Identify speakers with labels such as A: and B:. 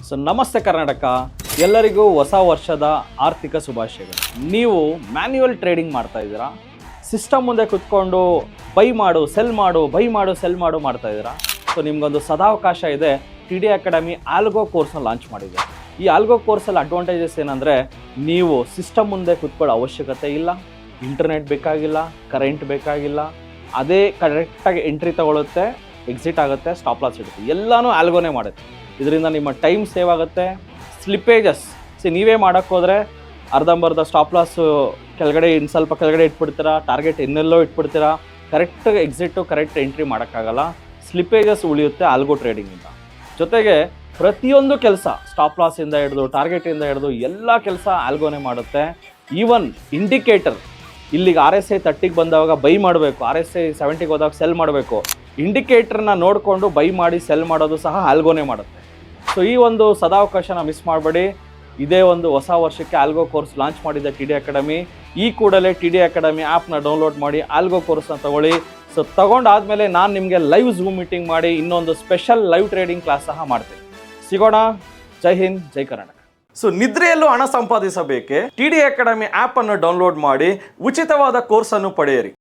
A: So ನಮಸ್ತೆ ಕರ್ನಾಟಕ, ಎಲ್ಲರಿಗೂ ಹೊಸ ವರ್ಷದ ಆರ್ಥಿಕ ಶುಭಾಶಯಗಳು. ನೀವು ಮ್ಯಾನ್ಯುವಲ್ ಟ್ರೇಡಿಂಗ್ ಮಾಡ್ತಾ ಇದ್ದೀರಾ, ಸಿಸ್ಟಮ್ ಮುಂದೆ ಕುತ್ಕೊಂಡು ಬೈ ಮಾಡು ಸೆಲ್ ಮಾಡು ಬೈ ಮಾಡು ಸೆಲ್ ಮಾಡು ಮಾಡ್ತಾ ಇದ್ದೀರಾ. ಸೊ ನಿಮ್ಗೊಂದು ಸದಾವಕಾಶ ಇದೆ. ಟಿ ಡಿ ಅಕಾಡೆಮಿ ಆಲ್ಗೋ ಕೋರ್ಸ್ನ ಲಾಂಚ್ ಮಾಡಿದೆ. ಈ ಆಲ್ಗೋ ಕೋರ್ಸಲ್ಲಿ ಅಡ್ವಾಂಟೇಜಸ್ ಏನಂದರೆ, ನೀವು ಸಿಸ್ಟಮ್ ಮುಂದೆ ಕುತ್ಕೊಳ್ಳೋ ಅವಶ್ಯಕತೆ ಇಲ್ಲ, ಇಂಟರ್ನೆಟ್ ಬೇಕಾಗಿಲ್ಲ, ಕರೆಂಟ್ ಬೇಕಾಗಿಲ್ಲ, ಅದೇ ಕರೆಕ್ಟಾಗಿ ಎಂಟ್ರಿ ತಗೊಳುತ್ತೆ, ಎಕ್ಸಿಟ್ ಆಗುತ್ತೆ, ಸ್ಟಾಪ್ ಲಾಸ್ ಇಡುತ್ತೆ, ಎಲ್ಲನೂ ಆಲ್ಗೋನೇ ಮಾಡುತ್ತೆ. ಇದರಿಂದ ನಿಮ್ಮ ಟೈಮ್ ಸೇವ್ ಆಗುತ್ತೆ. ಸ್ಲಿಪ್ಪೇಜಸ್ ನೀವೇ ಮಾಡೋಕ್ಕೋದ್ರೆ ಅರ್ಧಂಬರ್ಧ ಸ್ಟಾಪ್ ಲಾಸು ಕೆಳಗಡೆ ಸ್ವಲ್ಪ ಕೆಳಗಡೆ ಇಟ್ಬಿಡ್ತೀರಾ, ಟಾರ್ಗೆಟ್ ಇನ್ನೆಲ್ಲೋ ಇಟ್ಬಿಡ್ತೀರಾ, ಕರೆಕ್ಟ್ ಎಕ್ಸಿಟು ಕರೆಕ್ಟ್ ಎಂಟ್ರಿ ಮಾಡೋಕ್ಕಾಗಲ್ಲ. ಸ್ಲಿಪ್ಪೇಜಸ್ ಉಳಿಯುತ್ತೆ ಆಲ್ಗೋ ಟ್ರೇಡಿಂಗಿಂದ. ಜೊತೆಗೆ ಪ್ರತಿಯೊಂದು ಕೆಲಸ ಸ್ಟಾಪ್ ಲಾಸಿಂದ ಹಿಡಿದು ಟಾರ್ಗೆಟಿಂದ ಹಿಡಿದು ಎಲ್ಲ ಕೆಲಸ ಆಲ್ಗೋನೇ ಮಾಡುತ್ತೆ. ಈವನ್ ಇಂಡಿಕೇಟರ್, ಇಲ್ಲಿಗೆ RSI 30ಗೆ ಬಂದಾಗ ಬೈ ಮಾಡಬೇಕು, RSI 70ಗೆ ಹೋದಾಗ ಸೆಲ್ ಮಾಡಬೇಕು, ಇಂಡಿಕೇಟರ್ನ ನೋಡಿಕೊಂಡು ಬೈ ಮಾಡಿ ಸೆಲ್ ಮಾಡೋದು ಸಹ ಆಲ್ಗೋನೇ ಮಾಡುತ್ತೆ. ಸೊ ಈ ಒಂದು ಸದಾವಕಾಶನ ಮಿಸ್ ಮಾಡಬೇಡಿ. ಇದೇ ಒಂದು ಹೊಸ ವರ್ಷಕ್ಕೆ ಆಲ್ಗೋ ಕೋರ್ಸ್ ಲಾಂಚ್ ಮಾಡಿದೆ ಟಿ ಡಿ ಅಕಾಡೆಮಿ. ಈ ಕೂಡಲೇ ಟಿ ಡಿ ಅಕಾಡೆಮಿ ಆ್ಯಪ್ನ ಡೌನ್ಲೋಡ್ ಮಾಡಿ ಆಲ್ಗೋ ಕೋರ್ಸ್ನ ತಗೊಳ್ಳಿ. ಸೊ ತಗೊಂಡಾದ್ಮೇಲೆ ನಾನು ನಿಮಗೆ ಲೈವ್ ಝೂಮ್ ಮೀಟಿಂಗ್ ಮಾಡಿ ಇನ್ನೊಂದು ಸ್ಪೆಷಲ್ ಲೈವ್ ಟ್ರೇಡಿಂಗ್ ಕ್ಲಾಸ್ ಸಹ ಮಾಡ್ತೀನಿ. ಸಿಗೋಣ. ಜೈ ಹಿಂದ್, ಜೈ ಕರ್ನಾಟಕ. ಸೊ ನಿದ್ರೆಯಲ್ಲೂ ಹಣ ಸಂಪಾದಿಸಬೇಕೆ? ಟಿ ಡಿ ಅಕಾಡೆಮಿ ಆ್ಯಪ್ ಅನ್ನು ಡೌನ್ಲೋಡ್ ಮಾಡಿ ಉಚಿತವಾದ ಕೋರ್ಸನ್ನು ಪಡೆಯಿರಿ.